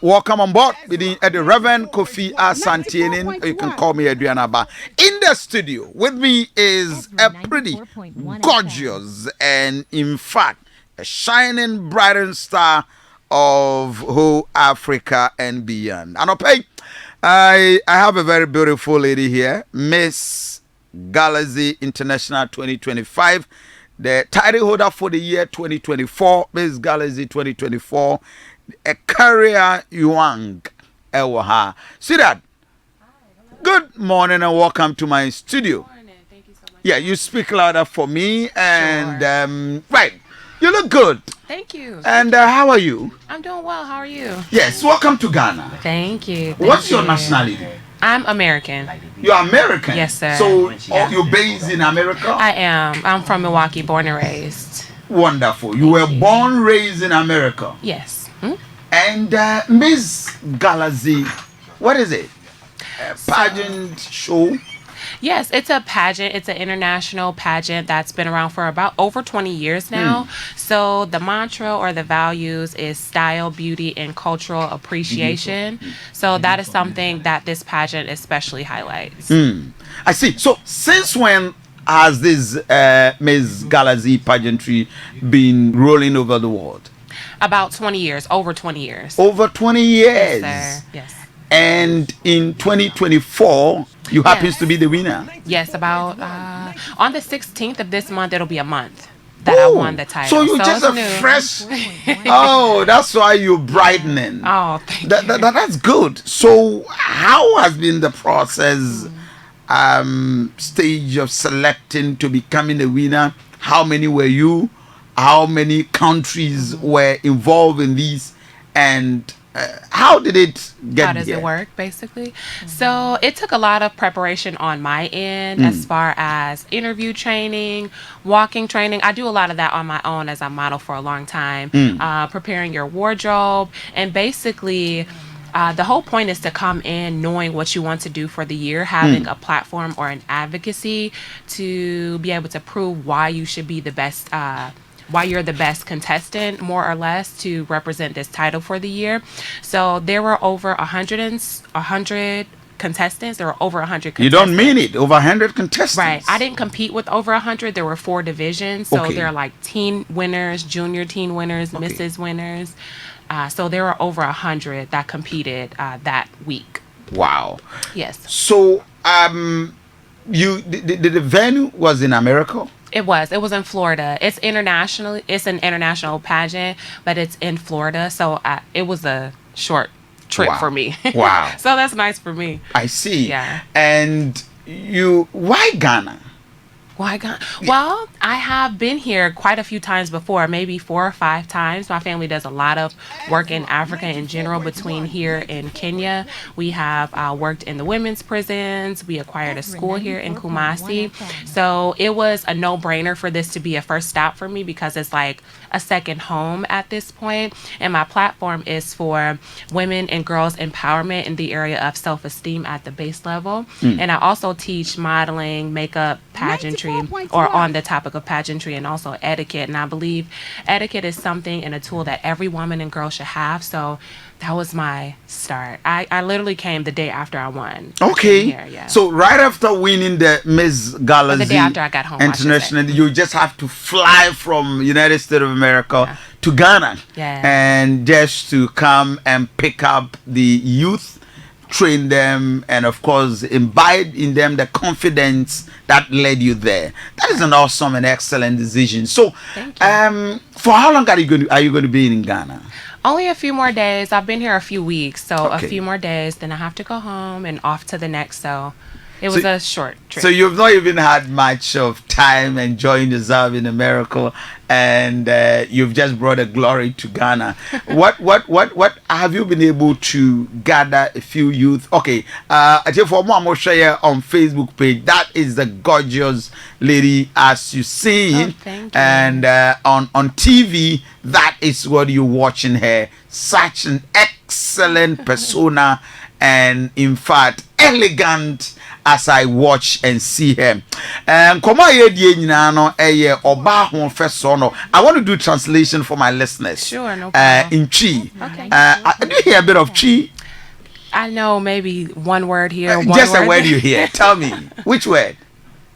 Welcome on board with the Reverend Kofi Asante. You can call me Adriana Ba. In the studio with me is a pretty gorgeous and, in fact, a shining, bright star of whole Africa and beyond. And I have a very beautiful lady here, Miss Galaxy International 2025. The title holder for the year 2024, Miss Galaxy 2024, Keerah Yeowang. See that? Good morning and welcome to my studio. Good morning. Thank you so much. Yeah, you speak louder for me. And, Sure. right, you look good. Thank you. And how are you? I'm doing well. How are you? Yes, welcome to Ghana. Thank you. What's your nationality? I'm American. You're American? Yes, sir. So you're based in America? I am. I'm from Milwaukee, born and raised. Wonderful. You were born, raised in America. Yes. And Miss Galaxy, what is it? A pageant show? Yes, it's a pageant. It's an international pageant that's been around for about over 20 years now. So the mantra or the values is style, beauty, and cultural appreciation. So that is something that this pageant especially highlights. I see. So since when has this Miss Galaxy pageantry been rolling over the world? About 20 years, over 20 years. Over 20 years. Yes, sir. Yes. And in 2024, you happens to be the winner. Yes, about on the 16th of this month, it'll be a month that I won the title. So you just it's a new. fresh. Oh, that's why you're brightening. Oh, thank you. That's good. So how has been the process, stage of selecting to becoming a winner? How many were you? How many countries were involved in this? And how did it get How does here? it work, basically? So it took a lot of preparation on my end as far as interview training, walking training. I do a lot of that on my own as I model for a long time, preparing your wardrobe. And basically, the whole point is to come in knowing what you want to do for the year, having a platform or an advocacy to be able to prove why you should be the best why you're the best contestant, more or less, to represent this title for the year. So there were over 100 contestants. There were over 100 contestants. You don't mean it? Over 100 contestants? Right. I didn't compete with over 100. There were 4 divisions. So Okay. there are like teen winners, junior teen winners, Mrs. winners. So there were over 100 that competed that week. Wow. Yes. So the venue was in America? It was in Florida. It's international. It's an international pageant, but it's in Florida. So it was a short trip for me. Wow. So that's nice for me. I see. Yeah. And why Ghana? Why God? Well, I have been here quite a few times before, maybe 4 or 5 times. My family does a lot of work in Africa in general. Between here and Kenya, we have worked in the women's prisons. We acquired a school here in Kumasi. So it was a no-brainer for this to be a first stop for me because it's like a second home at this point. And my platform is for women and girls empowerment in the area of self-esteem at the base level. And I also teach modeling, makeup, pageantry, or on the topic of pageantry and also etiquette. And I believe etiquette is something and a tool that every woman and girl should have. So that was my start. I literally came the day after I won. Okay. Here, yeah. So right after winning the Miss Galaxy the day after I got home, International, you just have to fly from United States of America to Ghana. Yeah. And just to come and pick up the youth, train them, and of course imbibe in them the confidence that led you there. That is an awesome and excellent decision. So Thank you. for how long are you going to be in Ghana? Only a few more days. I've been here a few weeks, so Okay. a few more days. Then I have to go home and off to the next. So it was a short trip. So you've not even had much of time enjoying yourself in America, and you've just brought a glory to Ghana. What have you been able to gather a few youth? Okay, I think for more I'm gonna share on Facebook page. That is the gorgeous lady as you see, Thank you. and on TV that is what you're watching her. Such an excellent persona, and in fact elegant as I watch and see her. And come on, oba ho feso no. I want to do translation for my listeners. Sure, no problem. In Chi. Okay. Do you hear a bit of Chi? I know maybe one word here. Just a word you hear. Tell me which word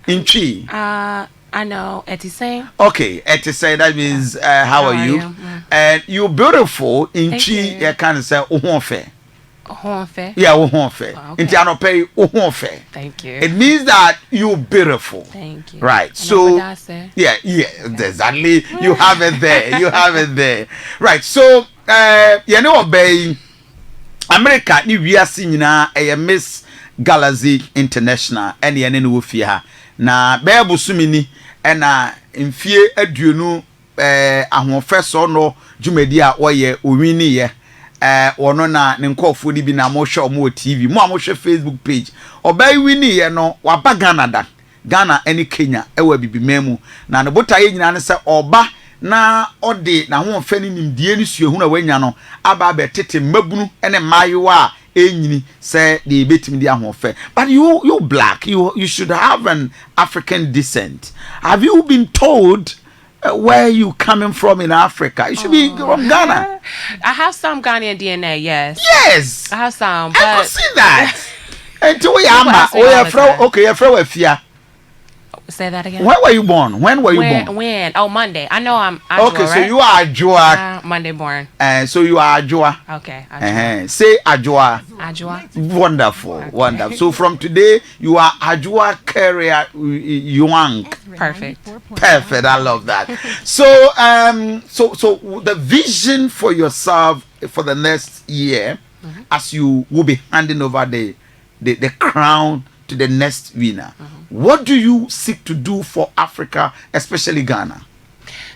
in Chi. I know Etiseng. Okay, Etiseng. That means how are you? And you're beautiful in Chi. You can say Ohonfe. Ohonfe. Yeah, Ohonfe. Okay. In Tianope, Ohonfe. Thank you. It means that you're beautiful. Thank you. Right. I So know what I said. yeah, exactly. You have it there. You have it there. Right. So you know obey America ni wiase nyina MS Galaxy International ene ene no wofie ha na bebu sumini na mfie aduonu ahofeso no dwumadi a woye owini ye wono na ne nkofo ni bi na mo hwe omo TV mo amohwe Facebook page obay wini ye no waba Ghana ene Kenya ewa bibimemu na ne botaye nyina ne se oba na ode na ho mfa ni nimdie ni suehu na wanya no aba be tete mabunu ene mayewa enyini say the betim dia ho fe. But you black, you should have an African descent. Have you been told where you coming from in Africa? You should be from Ghana. I have some Ghanaian DNA, yes. Yes, I have some, but I could see that. Until we People ask me all the time. okay, you're from Efia. say that again. When were you born? When were you born? When? Oh, Monday. I know I'm Ajua, Okay, so right? you are Ajua. Monday born. So you are Ajua. Okay. Ajua. Say Ajua. Ajua. Wonderful, Okay. wonderful. So from today, you are Ajua Keerah Yeowang. Perfect. Perfect. I love that. So, so the vision for yourself for the next year, as you will be handing over the crown to the next winner, what do you seek to do for Africa, especially Ghana?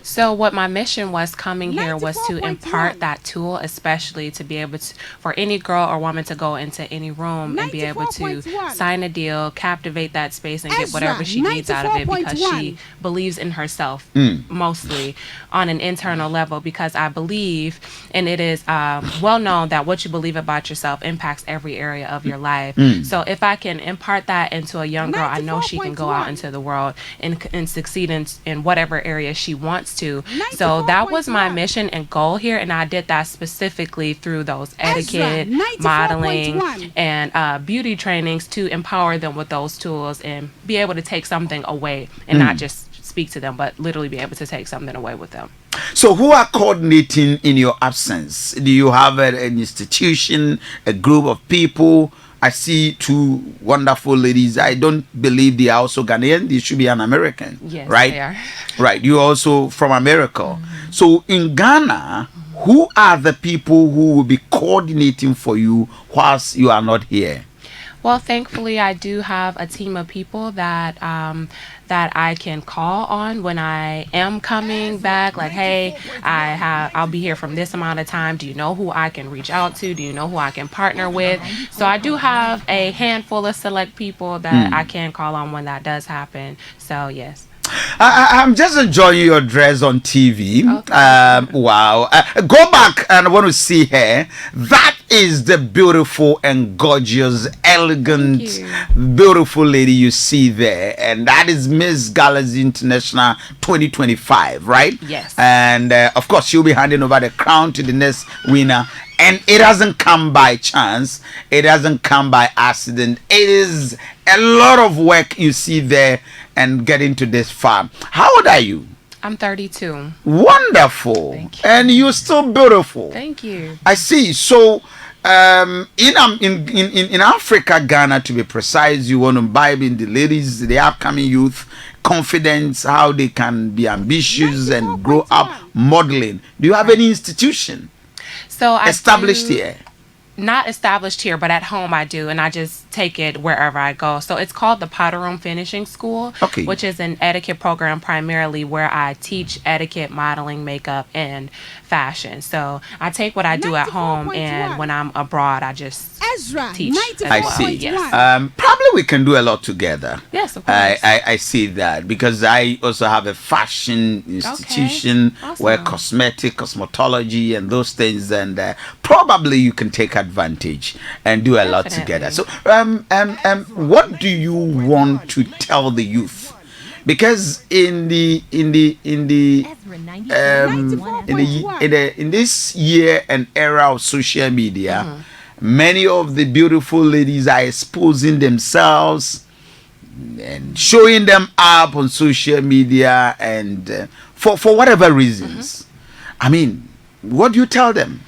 So what my mission was coming here was to impart that tool, especially to be able to, for any girl or woman to go into any room and be able to sign a deal, captivate that space, and get whatever she needs out of it because she believes in herself, mostly on an internal level, because I believe, and it is well known that what you believe about yourself impacts every area of your life. So if I can impart that into a young girl, I know she can go out into the world and succeed in whatever area she wants to. So that was my mission and goal here, and I did that specifically through those etiquette, modeling, and beauty trainings to empower them with those tools and be able to take something away and not just speak to them, but literally be able to take something away with them. So who are coordinating in your absence? Do you have an institution, a group of people? I see two wonderful ladies. I don't believe they are also Ghanaian. They should be an American. Yes, right? they are. Right. You're also from America. So in Ghana, who are the people who will be coordinating for you whilst you are not here? Well, thankfully, I do have a team of people that that I can call on when I am coming back. Like, hey, I'll be here from this amount of time. Do you know who I can reach out to? Do you know who I can partner with? So I do have a handful of select people that I can call on when that does happen. So yes. I'm just enjoying your dress on TV. Okay. Wow. Go back and I want to see her. That is the beautiful and gorgeous, elegant, beautiful lady you see there. And that is MS Galaxy International 2025, right? Yes. And of course, she'll be handing over the crown to the next winner. And it doesn't come by chance. It doesn't come by accident. It is a lot of work you see there and getting to this far. How old are you? I'm 32. Wonderful. Thank you. And you're still beautiful. Thank you. I see. So in Africa, Ghana to be precise, you want to imbibe in the ladies, the upcoming youth, confidence, how they can be ambitious and grow up modeling. Do you have any institution? So I Established here? Not established here, but at home I do, and I just take it wherever I go. So it's called the Potter Room Finishing School, Okay. which is an etiquette program primarily where I teach etiquette, modeling, makeup, and fashion. So I take what I do at home, and when I'm abroad, I just teach. I see. Yes. Probably we can do a lot together. Yes, of course. I see that because I also have a fashion institution where cosmetology and those things, and probably you can take advantage and do a lot together. So what do you want to tell the youth? Because in this year and era of social media, many of the beautiful ladies are exposing themselves and showing them up on social media, and for whatever reasons. I mean, what do you tell them?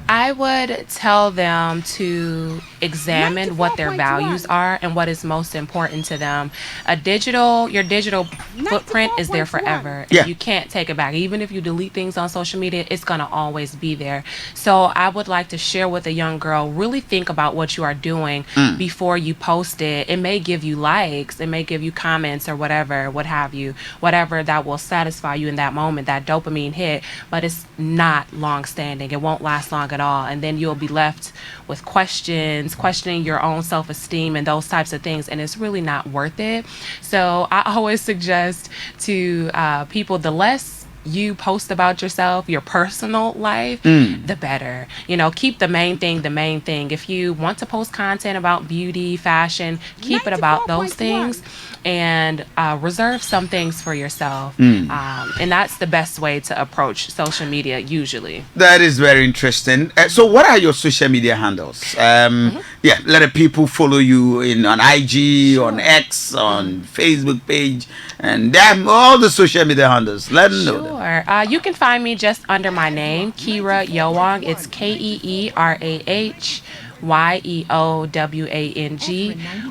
I would tell them to examine what their values are and what is most important to them. Your digital footprint is there forever. Yeah. And you can't take it back. Even if you delete things on social media, it's going to always be there. So I would like to share with a young girl, really think about what you are doing before you post it. It may give you likes, it may give you comments or whatever, what have you, whatever that will satisfy you in that moment, that dopamine hit, but it's not long standing. It won't last long at all, and then you'll be left with questioning your own self-esteem and those types of things, and it's really not worth it. So I always suggest to people, the less you post about yourself, your personal life, the better. Keep the main thing. If you want to post content about beauty, fashion, keep it about those things, and reserve some things for yourself. And that's the best way to approach social media usually. That is very interesting. So what are your social media handles? Yeah, let the people follow you on IG, on X, on Facebook page, and all the social media handles. Let them know. Sure. You can find me just under my name, Keerah Yeowang. It's KeerahYeowang,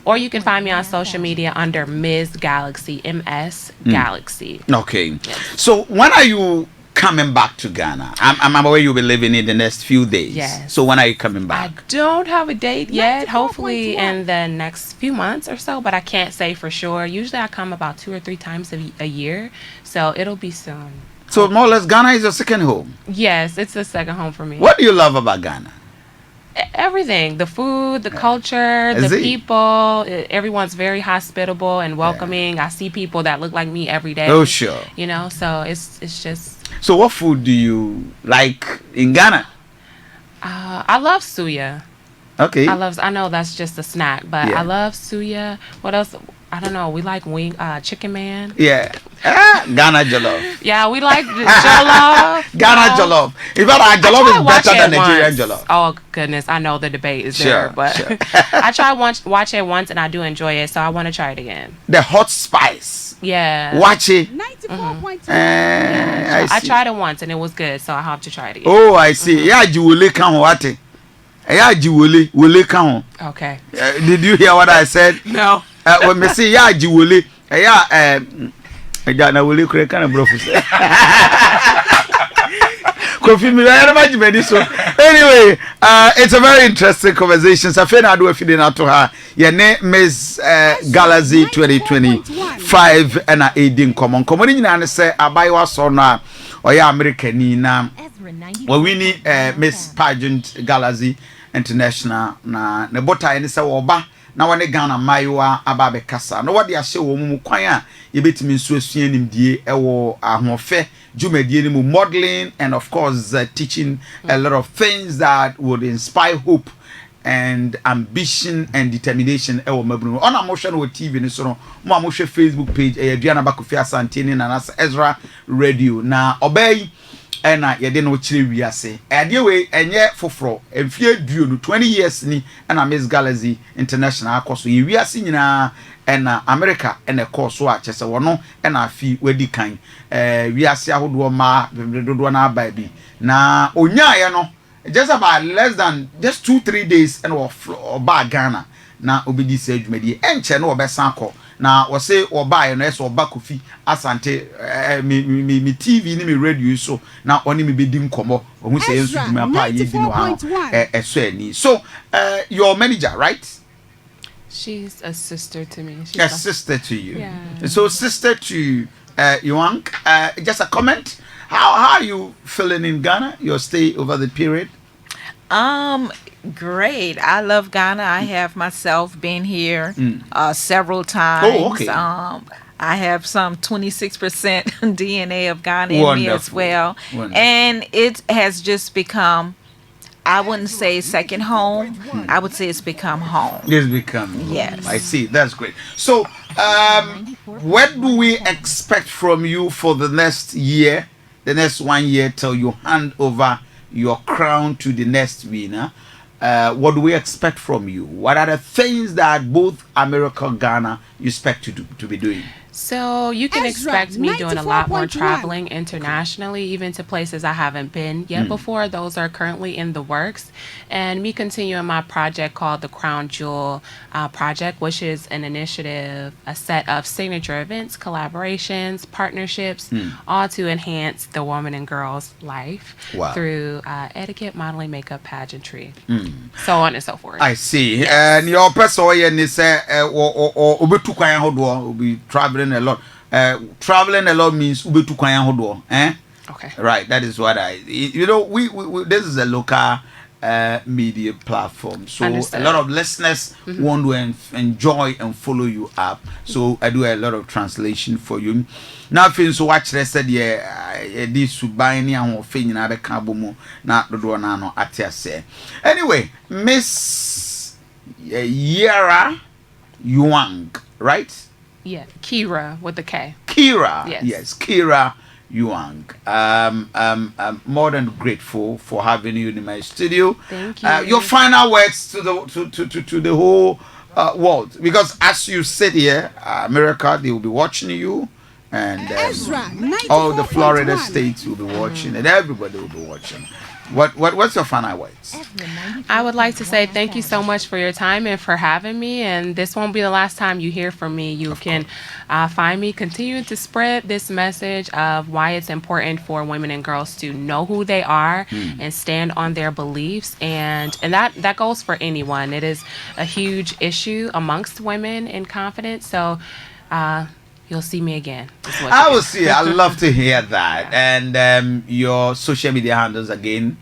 or you can find me on social media under MS Galaxy, MS Galaxy. Okay. So when are you coming back to Ghana? I'm aware you'll be living in the next few days. Yes. So when are you coming back? I don't have a date yet. Hopefully in the next few months or so, but I can't say for sure. Usually I come about 2 or 3 times a year, so it'll be soon. So more or less, Ghana is your second home. Yes, it's a second home for me. What do you love about Ghana? Everything, the food, the culture, the people. Everyone's very hospitable and welcoming. I see people that look like me every day. Oh, sure. So it's just. So what food do you like in Ghana? I love suya. Okay. I know that's just a snack, but I love suya. What else? I don't know. We like chicken man. Yeah. Ghana jollof. Yeah, we like jollof. Ghana jollof. In fact, jollof is better than Nigerian jollof. Oh goodness, I know the debate is there, but I tried watch it once and I do enjoy it, so I want to try it again. The hot spice. Yeah. Watch it. 94.2. I tried it once and it was good, so I have to try it again. Oh, I see. Yeah, jiwole kan what? Yeah, jiwole kan. Okay. Did you hear what I said? No. When me say yeah, jiwole. Yeah, na wole kure kan brofus. Kofi me never jimedi so. Anyway, it's a very interesting conversation. So fena do afide na to ha. Ye ne MS Galaxy 2025 and a edin common. Common nyina ne say abayiwa so na oya Americani na we need Miss Pageant Galaxy International na ne botai ne say wo ba na wane Ghana maiwa ababe kasa no wode ahye wo mu kwan a yebetimi nso asua nimdie ewo ahofe dwumadie ni mu modeling and of course teaching a lot of things that would inspire hope and ambition and determination ewo mabunu ona mo hwe no TV ni so no mo amohwe Facebook page Aduana Kofi Asante ni na Ezra Radio na obey ena yede no chire wiase ade we enye foforo emfie duo no 20 years ni ena Miss Galaxy International akoso ye wiase nyina ena America ena koso a chese wono ena afi wadi kan wiase ahodo ma dodo na aba bi na onyaye no just about less than just 2-3 days ena oba Ghana na obedi se adwumadi enche na obesan akọ na wose obaye no eso oba Kofi Asante mi TV ni mi radio so na oni mi bedi nkomo ohun se ensu dwuma pa ye bi no ha eso ani so your manager, right? She's a sister to me. She's A sister to you. Yeah. So, sister to Yeowang, just a comment. How are you feeling in Ghana? Your stay over the period? Great. I love Ghana. I have myself been here several times. Oh, okay. I have some 26% DNA of Ghana in me as Wonderful. well. Wonderful. And it has just become, I wouldn't say second home. I would say it's become home. It's become. Yes. I see. That's great. So, what do we expect from you for the next year, the next 1 year till you hand over your crown to the next winner? What do we expect from you? What are the things that both America and Ghana you expect to be doing? So you can expect me doing a lot more traveling internationally, even to places I haven't been yet before. Those are currently in the works. And me continuing my project called the Crown Jewel Project, which is an initiative, a set of signature events, collaborations, partnerships, all to enhance the woman and girl's life through etiquette, modeling, makeup, pageantry, so on and so forth. I see. And your person is or be traveling a lot. Traveling a lot means ubetu kwanya hodo. Okay. Right. That is what we this is a local media platform, so Understood. a lot of listeners want to enjoy and follow you up. So I do a lot of translation for you. Now, if you watch the said this subani and thing na be kabomo na do na no atiase. Anyway, Miss Keerah Yeowang, right? Yeah, Keerah with the K. Keerah, Yes. yes, Keerah Yeowang. I'm more than grateful for having you in my studio. Thank you. Your final words to the whole world, because as you sit here, America, they will be watching you, and all the Florida states will be watching, and everybody will be watching. What's your final words? I would like to say thank you so much for your time and for having me. And this won't be the last time you hear from me. You can find me continuing to spread this message of why it's important for women and girls to know who they are and stand on their beliefs. And that goes for anyone. It is a huge issue amongst women in confidence. So you'll see me again. I will see. I love to hear that. And your social media handles again.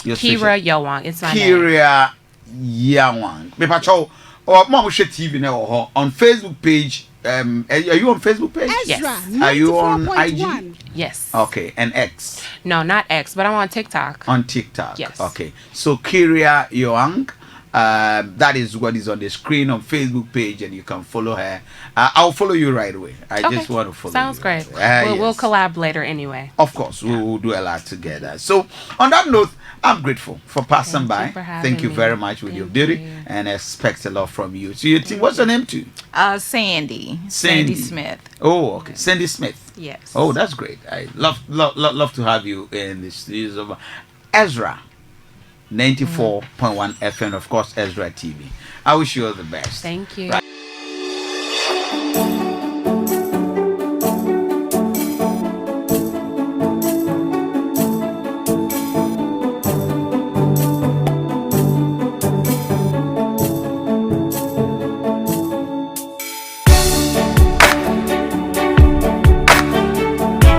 Keerah Yeowang. It's my name. Keerah Yeowang. Me pacho or mom share TV now on Facebook page. Are you on Facebook page? Yes. Are you on IG? Yes. Okay, and X. No, not X, but I'm on TikTok. On TikTok. Yes. Okay. So Keerah Yeowang. That is what is on the screen on Facebook page, and you can follow her. I'll follow you right away. I just want to follow. Sounds you. great. Yes. We'll collab later anyway. Of course, we will do a lot together. So, on that note, I'm grateful for passing by. Thank you very much with your beauty, and I expect a lot from you. So, your team, what's your name too? Sandy Smith. Oh, okay, Sandy Smith. Yes. Oh, that's great. I love to have you in the studios of Ezra 94.1 FM, of course, Ezra TV. I wish you all the best. Thank you. Right.